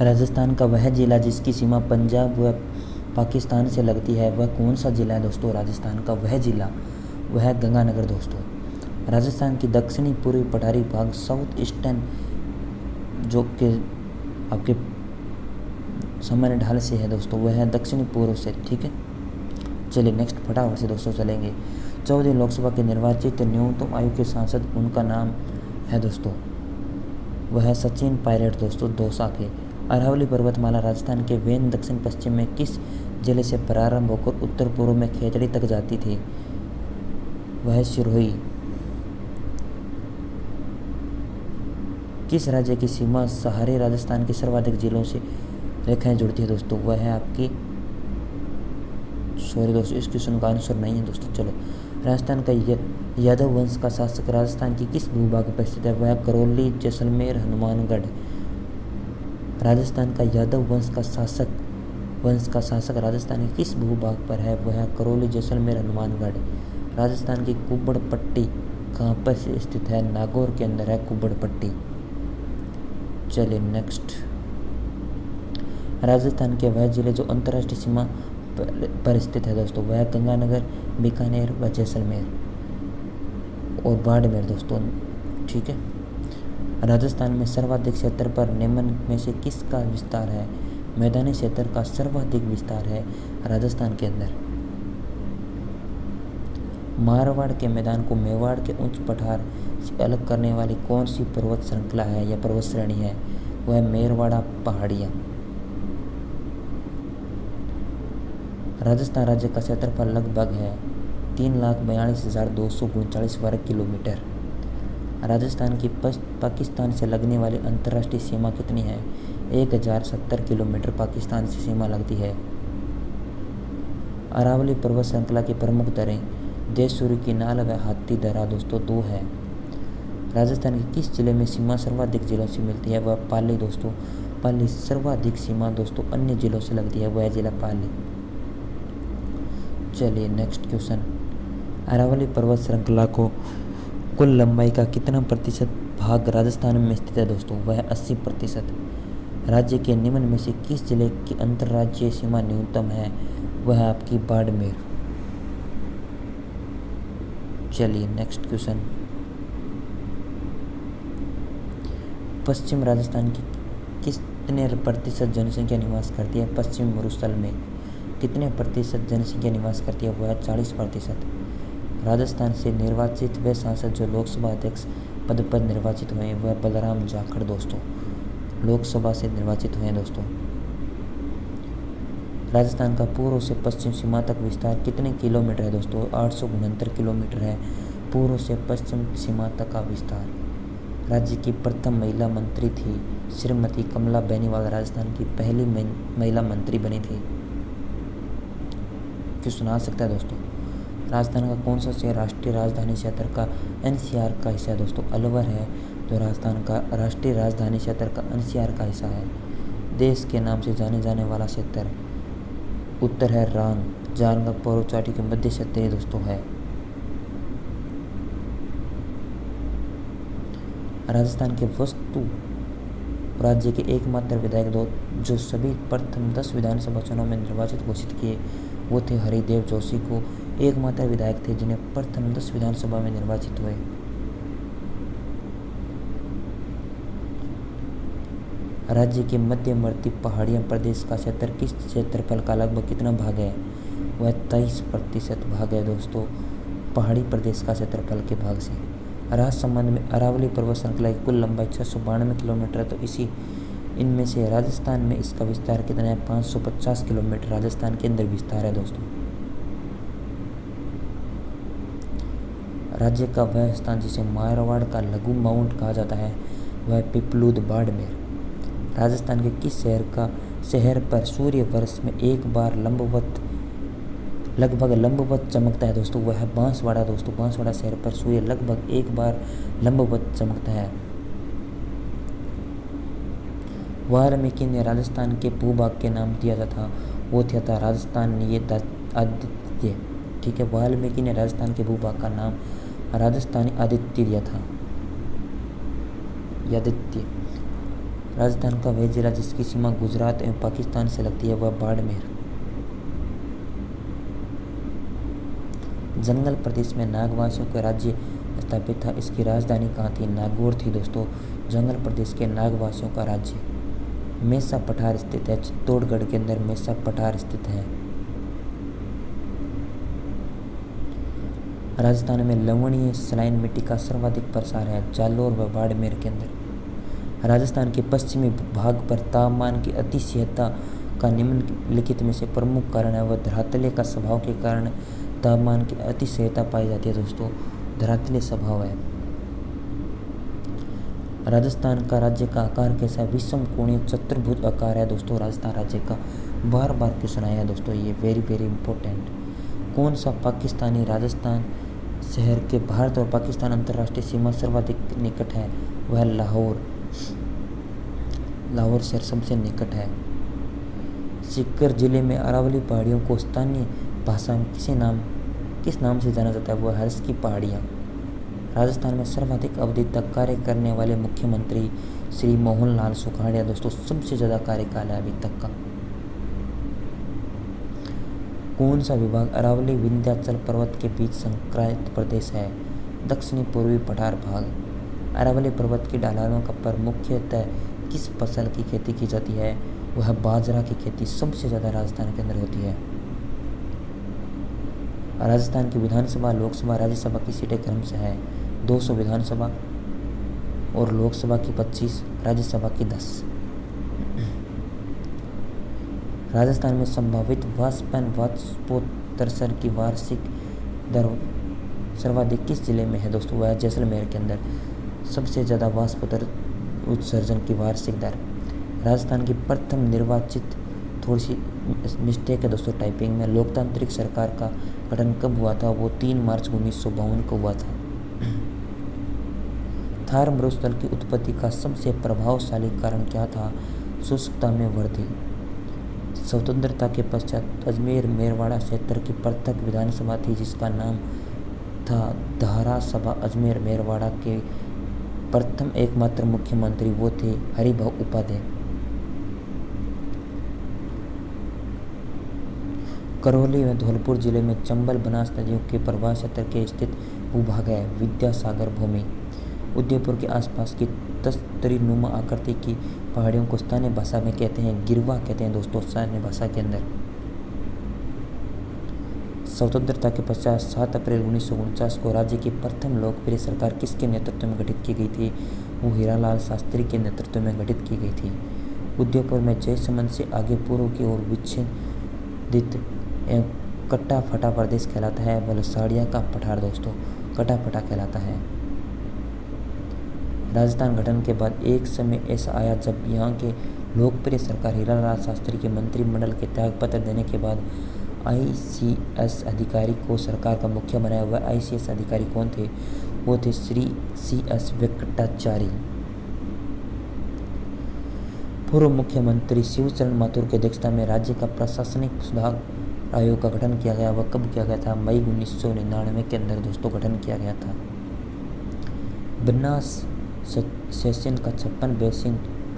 राजस्थान का वह जिला जिसकी सीमा पंजाब व पाकिस्तान से लगती है वह कौन सा जिला है दोस्तों? राजस्थान का वह जिला वह है गंगानगर दोस्तों। राजस्थान की दक्षिणी पूर्वी पठारी भाग साउथ ईस्टर्न जो कि आपके सामान्य ढाल से है दोस्तों, वह है दक्षिणी पूर्व से। ठीक है, चलिए नेक्स्ट फटाफट से दोस्तों चलेंगे। 14 लोकसभा के निर्वाचित न्यूनतम आयु के सांसद, उनका नाम है दोस्तों वह है सचिन पायलट दोस्तों, दौसा के। अरावली पर्वतमाला राजस्थान के वेन दक्षिण पश्चिम में किस जिले से प्रारंभ होकर उत्तर पूर्व में खेतड़ी तक जाती थी? वह सिरोही। किस राज्य की सीमा सहारे राजस्थान के सर्वाधिक जिलों से रेखाएं जुड़ती है दोस्तों? वह है आपकी, सॉरी दोस्तों इस क्वेश्चन का आंसर नहीं है दोस्तों। चलो, राजस्थान का यादव वंश का शासक राजस्थान की किस भूभाग पर स्थित है? वह करौली, जैसलमेर, हनुमानगढ़। राजस्थान का यादव वंश का शासक राजस्थान के किस भूभाग पर है? वह करौली, जैसलमेर, हनुमानगढ़। राजस्थान की कुब्बड़ पट्टी कहाँ पर स्थित है? नागौर के अंदर है कुब्बड़ पट्टी। चलिए नेक्स्ट। राजस्थान के वह जिले जो अंतर्राष्ट्रीय सीमा पर स्थित है दोस्तों, वह गंगानगर, बीकानेर व जैसलमेर और बाड़मेर दोस्तों। ठीक है, राजस्थान में सर्वाधिक क्षेत्र पर निम्न में से किसका विस्तार है? मैदानी क्षेत्र का सर्वाधिक विस्तार है राजस्थान के अंदर। मारवाड़ के मैदान को मेवाड़ के उच्च पठार से अलग करने वाली कौन सी पर्वत श्रृंखला है या पर्वत श्रेणी है? वह मेरवाड़ा पहाड़ियाँ। राजस्थान राज्य का क्षेत्रफल लगभग है 3,42,239 वर्ग किलोमीटर। राजस्थान की पाकिस्तान से लगने वाली अंतर्राष्ट्रीय सीमा कितनी है? 1,070 किलोमीटर पाकिस्तान से सीमा लगती है। अरावली पर्वत श्रृंखला की प्रमुख दरें देशूरी की नाल व हाथी दर्रा दोस्तों 2 है। राजस्थान के किस जिले में सीमा सर्वाधिक जिलों से मिलती है? वह पाली दोस्तों। पाली सर्वाधिक सीमा दोस्तों अन्य जिलों से लगती है, वह जिला पाली। चलिए नेक्स्ट क्वेश्चन। अरावली पर्वत श्रृंखला को कुल लंबाई का कितना प्रतिशत भाग राजस्थान में स्थित है दोस्तों? वह 80%। राज्य के निम्न में से किस जिले की अंतर्राज्यीय सीमा न्यूनतम है? वह आपकी बाड़मेर। चलिए नेक्स्ट क्वेश्चन। पश्चिम राजस्थान की कितने प्रतिशत जनसंख्या निवास करती है? पश्चिम मरुस्थल में कितने प्रतिशत जनसंख्या निवास करती है? वह 40%। राजस्थान से निर्वाचित वे सांसद जो लोकसभा अध्यक्ष पद पर निर्वाचित हुए हैं, वह बलराम जाखड़ दोस्तों लोकसभा से निर्वाचित हुए हैं दोस्तों। राजस्थान का पूर्व से पश्चिम सीमा तक विस्तार कितने किलोमीटर है दोस्तों? 869 किलोमीटर है पूर्व से पश्चिम सीमा तक का विस्तार। राज्य की प्रथम महिला मंत्री थी श्रीमती कमला बेनीवाल, राजस्थान की पहली महिला मंत्री बनी थी। क्यों सुना सकता है दोस्तों। राजस्थान का कौन सा शहर राष्ट्रीय राजधानी क्षेत्र का एनसीआर का हिस्सा है दोस्तों? अलवर है जो राजस्थान का राष्ट्रीय राजधानी क्षेत्र का एनसीआर का हिस्सा है। देश के नाम से जाने जाने वाला क्षेत्र उत्तर है रांग, जारंगा पर्वत चोटी के मध्य क्षेत्र दोस्तों है। राजस्थान के वस्तु राज्य के एकमात्र विधायक जो सभी प्रथम 10 विधानसभा चुनाव में निर्वाचित घोषित किए वो थे हरिदेव जोशी को, एकमात्र विधायक थे जिन्हें प्रथम 10 विधानसभा में निर्वाचित हुए। राज्य के मध्यवर्ती पहाड़ियां प्रदेश का क्षेत्र किस क्षेत्रफल का लगभग कितना भाग है? वह 23% भाग है दोस्तों पहाड़ी प्रदेश का क्षेत्रफल के भाग से। राजसमंद में अरावली पर्वत श्रृंखला की कुल लंबाई 692 किलोमीटर है, तो इनमें से राजस्थान में इसका विस्तार कितना है? 550 किलोमीटर राजस्थान के अंदर विस्तार है दोस्तों। राज्य का वह स्थान जिसे मारवाड़ का लघु माउंट कहा जाता है वह पिपलूद बाड़मेर। राजस्थान के किस शहर पर सूर्य वर्ष में एक बार लगभग लंबवत चमकता है दोस्तों? वह है बांसवाड़ा दोस्तों। बांसवाड़ा शहर पर सूर्य लगभग एक बार लंबवत चमकता है। वाल्मीकि ने राजस्थान के भूभाग के नाम दिया था वो था राजस्थान आदित्य। ठीक है, वाल्मीकि ने राजस्थान के भूभाग का नाम राजस्थानी आदित्य दिया था, आदित्य। राजस्थान का वह जिला जिसकी सीमा गुजरात एवं पाकिस्तान से लगती है वह बाड़मेर। जंगल प्रदेश में नागवासियों का राज्य स्थापित था। इसकी राजधानी कहाँ थी? नागौर थी दोस्तों। जंगल प्रदेश के नागवासियों का राज्य मेसा पठार स्थित है। चित्तौड़गढ़ के अंदर मेसा पठार स्थित है। राजस्थान में लवणीय सलाइन मिट्टी का सर्वाधिक प्रसार है, जालोर व बाड़मेर के अंदर। राजस्थान के पश्चिमी भाग पर तापमान की अतिशीतता का निम्नलिखित में से प्रमुख कारण है वह धरातलीय का स्वभाव के कारण तापमान की अतिशीतता पाई जाती है दोस्तों। धरातलीय स्वभाव है। राजस्थान का राज्य का आकार कैसा है? विषम कोणीय चतुर्भुज आकार है दोस्तों राजस्थान राज्य का। बार बार क्वेश्चन आया है दोस्तों, ये वेरी वेरी इंपॉर्टेंट। कौन सा पाकिस्तानी राजस्थान शहर के भारत और पाकिस्तान अंतर्राष्ट्रीय सीमा सर्वाधिक निकट है? वह लाहौर। लाहौर शहर सबसे निकट है। सीकर जिले में अरावली पहाड़ियों को स्थानीय भाषा में किस नाम से जाना जाता है? वह हर्ष की पहाड़ियाँ। राजस्थान में सर्वाधिक अवधि तक कार्य करने वाले मुख्यमंत्री श्री मोहनलाल सुखाड़िया दोस्तों, सबसे ज़्यादा कार्यकाल है अभी तक का। कौन सा विभाग अरावली विंध्याचल पर्वत के बीच संक्रांत प्रदेश है? दक्षिणी पूर्वी पठार भाग। अरावली पर्वत की ढलानों पर मुख्यतः किस फसल की खेती की जाती है? वह बाजरा की खेती सबसे ज़्यादा राजस्थान के अंदर होती है। राजस्थान की विधानसभा, लोकसभा, राज्यसभा की सीटें क्रमशः है 200 विधानसभा और लोकसभा की 25, राज्यसभा की 10। राजस्थान में संभावित वाष्पोत्सर्जन की वार्षिक दर सर्वाधिक किस जिले में है दोस्तों? वह जैसलमेर के अंदर सबसे ज़्यादा वाष्पोत्सर्जन की वार्षिक दर। राजस्थान की प्रथम निर्वाचित, थोड़ी सी मिस्टेक है दोस्तों टाइपिंग में, लोकतांत्रिक सरकार का गठन कब हुआ था? वो 3 मार्च 1952 को हुआ था। थार मरुस्थल की उत्पत्ति का सबसे प्रभावशाली कारण क्या था? शुष्कता में वृद्धि। स्वतंत्रता के पश्चात अजमेर मेरवाड़ा क्षेत्र की पृथक विधानसभा थी जिसका नाम था धारासभा। अजमेर मेरवाड़ा के प्रथम एकमात्र मुख्यमंत्री वो थे हरिभाऊ उपाध्याय। करौली व धौलपुर जिले में चंबल बनास नदियों के प्रवाह क्षेत्र के स्थित भूभाग है विद्यासागर भूमि। उदयपुर के आसपास की तस्तरीनुमा आकृति की पहाड़ियों को स्थानीय भाषा में कहते हैं गिरवा कहते हैं दोस्तों स्थानीय भाषा के अंदर। स्वतंत्रता के पश्चात 7 अप्रैल 1949 को राज्य की प्रथम लोकप्रिय सरकार किसके नेतृत्व में गठित की गई थी? वो हीरालाल शास्त्री के नेतृत्व में गठित की गई थी। उदयपुर में जयसमंद से आगे पूर्व की ओर विच्छेदित एवं कट्टा फटा प्रदेश कहलाता है वलसाड़िया का पठार दोस्तों, कटा फटा कहलाता है। राजस्थान गठन के बाद एक समय ऐसा आया जब यहाँ के लोकप्रिय सरकार हीरालाल शास्त्री के मंत्रिमंडल के त्यागपत्र देने के बाद आईसीएस अधिकारी को सरकार का मुखिया बनाया। वह आईसीएस अधिकारी कौन थे? वो थे श्री CS वेंकटाचारी। पूर्व मुख्यमंत्री शिवचरण माथुर की अध्यक्षता में राज्य का प्रशासनिक सुधार आयोग का गठन किया गया। वह कब किया गया था? मई 1999 के अंदर दोस्तों गठन किया गया था। बनास सेशन का 56 बेसिन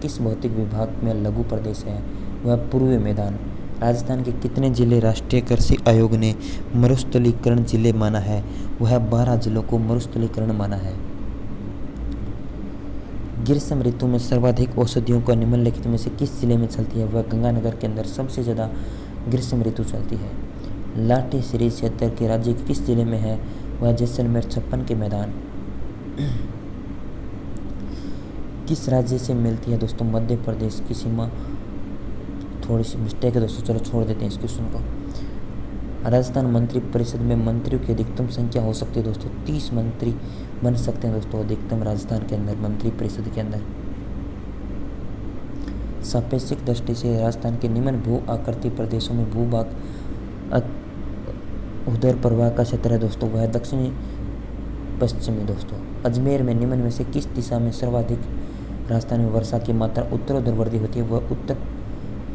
किस भौतिक विभाग में लघु प्रदेश है? वह पूर्वी मैदान। राजस्थान के कितने जिले राष्ट्रीय कृषि आयोग ने मरुस्थलीकरण जिले माना है? वह 12 जिलों को मरुस्थलीकरण माना है। ग्रीष्म ऋतु में सर्वाधिक औषधियों का निम्नलिखित में से किस जिले में चलती है? वह गंगानगर के अंदर सबसे ज़्यादा ग्रीष्म ऋतु चलती है। लाठी सीरीज क्षेत्र के राज्य के किस जिले में है? वह जैसलमेर 56 के मैदान। किस राज्य से मिलती है दोस्तों? मध्य प्रदेश की सीमा। थोड़ी सी मिस्टेक है दोस्तों, चलो छोड़ देते हैं इस क्वेश्चन को। राजस्थान मंत्री परिषद में मंत्रियों की अधिकतम संख्या हो सकती है दोस्तों 30 मंत्री बन सकते हैं दोस्तों अधिकतम राजस्थान के अंदर मंत्री परिषद के अंदर। सापेक्षिक दृष्टि से राजस्थान के निम्न भू आकृति प्रदेशों में भूभाग उदर प्रवाह का क्षेत्र है दोस्तों, वह दक्षिणी पश्चिमी दोस्तों। अजमेर में निम्न में से किस दिशा में सर्वाधिक राजस्थान में वर्षा की मात्रा उत्तरोत्तरवर्ती होती है? वह उत्तर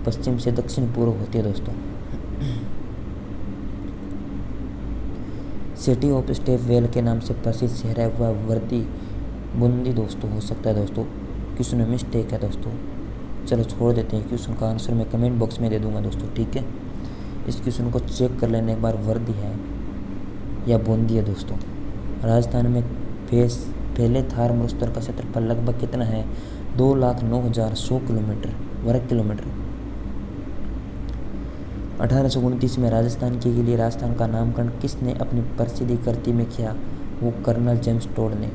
पश्चिम से दक्षिण पूर्व होती है दोस्तों। सिटी ऑफ स्टेप वेल के नाम से प्रसिद्ध शहर है वह वर्दी बूंदी दोस्तों हो सकता है दोस्तों। क्वेश्चन में मिस्टेक है दोस्तों। चलो छोड़ देते हैं, क्वेश्चन का आंसर मैं कमेंट बॉक्स में दे दूंगा दोस्तों, ठीक है। इस क्वेश्चन को चेक कर लेने एक बार, वर्दी है या बूंदी है दोस्तों। राजस्थान में फैले थार मरुस्थल का क्षेत्रफल लगभग कितना है? 2,09,100 किलोमीटर वर्ग किलोमीटर। 1829 में राजस्थान के लिए राजस्थान का नामकरण किसने अपनी प्रसिद्धि कृति में किया? वो कर्नल जेम्स टोड ने।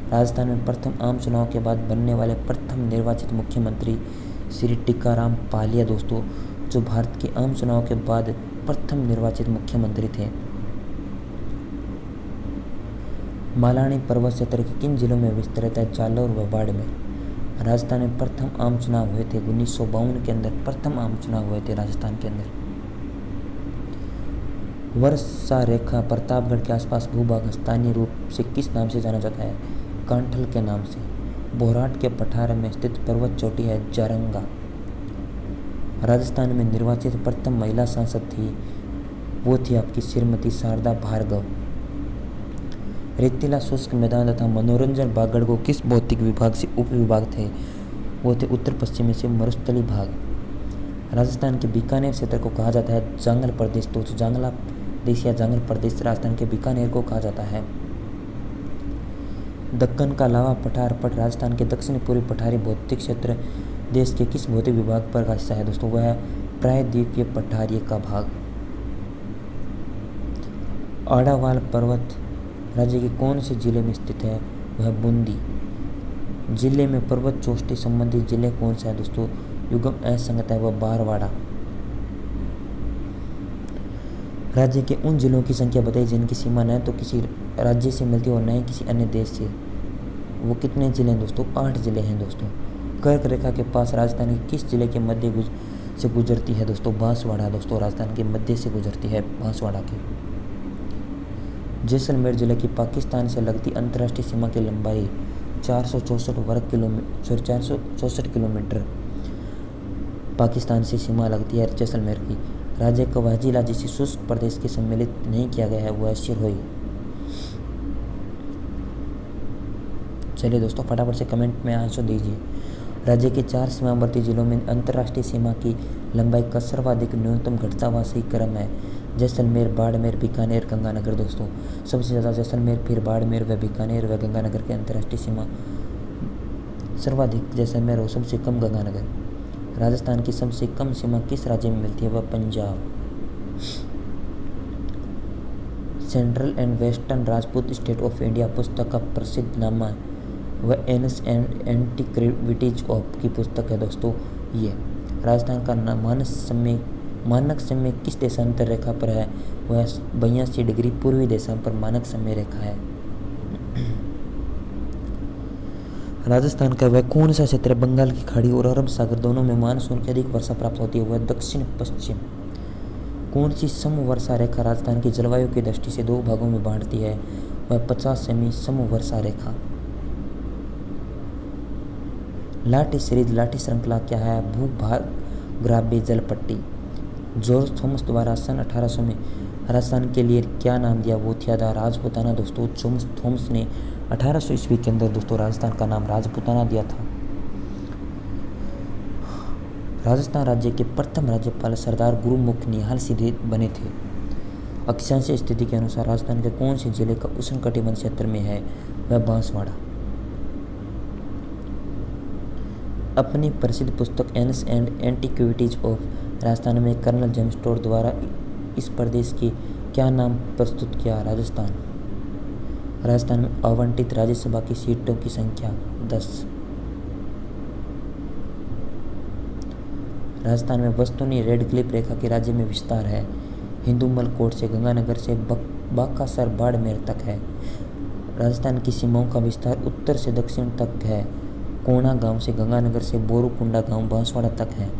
राजस्थान में प्रथम आम चुनाव के बाद बनने वाले प्रथम निर्वाचित मुख्यमंत्री श्री टीकाराम पालिया दोस्तों, जो भारत के आम चुनाव के बाद प्रथम निर्वाचित मुख्यमंत्री थे। मालानी पर्वत क्षेत्र के किन जिलों में विस्तृत है? जालौर व बाड़मेर। राजस्थान में प्रथम आम चुनाव हुए थे 1952 के अंदर, प्रथम आम चुनाव हुए थे राजस्थान के अंदर। वर्षा रेखा प्रतापगढ़ के आसपास भूभाग स्थानीय रूप से किस नाम से जाना जाता है? कांठल के नाम से। बोराट के पठार में स्थित पर्वत चोटी है जारंगा। राजस्थान में निर्वाचित प्रथम महिला सांसद थी, वो थी आपकी श्रीमती शारदा भार्गव। रेतीला शुष्क मैदान तथा मनोरंजन बागड़ को किस भौतिक विभाग से उप विभाग थे? वो थे उत्तर पश्चिमी से मरुस्थली भाग। राजस्थान के बीकानेर क्षेत्र को कहा जाता है जांगल प्रदेश, तो जांगला देश या जांगल प्रदेश राजस्थान के बीकानेर को कहा जाता है। दक्कन का लावा पठार पट राजस्थान के दक्षिण पूर्वी पठारी भौतिक क्षेत्र देश के किस भौतिक विभाग पर का हिस्सा है दोस्तों? वह है प्रायद्वीपीय पठारी का भाग। आड़ावाल पर्वत राज्य के कौन से जिले में स्थित है? वह बूंदी जिले में। पर्वत चोटी संबंधित जिले कौन सा है दोस्तों? युगम असंगत है वह बारवाड़ा। राज्य के उन जिलों की संख्या बताइए जिनकी सीमा न तो किसी राज्य से मिलती है और न ही किसी अन्य देश से। वो कितने जिले हैं दोस्तों? 8 जिले हैं दोस्तों। कर्क रेखा के पास राजस्थान के किस जिले के मध्य से गुजरती है दोस्तों? बांसवाड़ा दोस्तों, राजस्थान के मध्य से गुजरती है बांसवाड़ा की। जैसलमेर जिले की पाकिस्तान से लगती अंतर्राष्ट्रीय सीमा की लंबाई 464 किलोमीटर पाकिस्तान से सीमा लगती है जैसलमेर की। राज्य का वह जिला जिसे शुष्क प्रदेश के सम्मिलित नहीं किया गया है वह सिरोही। चलिए दोस्तों फटाफट से कमेंट में आंसर दीजिए। राज्य के 4 सीमावर्ती जिलों में अंतर्राष्ट्रीय सीमा की लंबाई का सर्वाधिक न्यूनतम घटता हुआ सही क्रम है जैसलमेर, बाड़मेर, बीकानेर, गंगानगर दोस्तों। सबसे ज़्यादा जैसलमेर, फिर बाड़मेर व बीकानेर व गंगानगर की अंतर्राष्ट्रीय सीमा सर्वाधिक जैसलमेर और सबसे कम गंगानगर। राजस्थान की सबसे कम सीमा किस राज्य में मिलती है? वह Punjab. Central and western Rajput state of India पुस्तक का प्रसिद्ध नामा वह एनस एंड एंटीक्विटीज ऑफ की पुस्तक है दोस्तों। ये राजस्थान का मानक समय किस देशांतर रेखा पर है? वह 82 डिग्री पूर्वी देशांतर मानक समय रेखा है। राजस्थान का वह कौन सा क्षेत्र बंगाल की खाड़ी और अरब सागर दोनों में मानसून की अधिक वर्षा प्राप्त होती है? वह दक्षिण पश्चिम। कौन सी समवर्षा रेखा राजस्थान की जलवायु की दृष्टि से 2 भागों में बांटती है? वह 50 सेमी समवर्षा रेखा। लाठी सीरीज लाठी श्रृंखला क्या है? भूभागग्राव्य जल पट्टी। जॉर्ज थॉमस द्वारा सन 1800 में राजस्थान के लिए क्या नाम दिया? वो था राजपुताना दोस्तों। जॉर्ज थॉमस ने 1800 ईस्वी के अंदर दोस्तों राजस्थान का नाम राजपुताना दिया था। राजस्थान राज्य के प्रथम राज्यपाल सरदार गुरुमुख निहाल सीधे बने थे। अक्षांशीय स्थिति के अनुसार राजस्थान के कौन से जिले का उष्णकटिबंधीय क्षेत्र में है? वह बांसवाड़ा। अपनी प्रसिद्ध पुस्तक anus and antiquities of Rajasthan में कर्नल जेम्स टोड द्वारा इस प्रदेश के क्या नाम प्रस्तुत किया? राजस्थान। राजस्थान में आवंटित राज्यसभा की सीटों की संख्या 10। राजस्थान में वस्तुनी रेड क्लिफ रेखा के राज्य में विस्तार है। हिंदूमल कोट से गंगानगर से बाकासर बाड़मेर तक है। राजस्थान की सीमाओं का विस्तार उत्तर से दक्षिण तक है। कोणा गांव से गंगानगर से बोरूकुंडा गांव बांसवाड़ा तक है।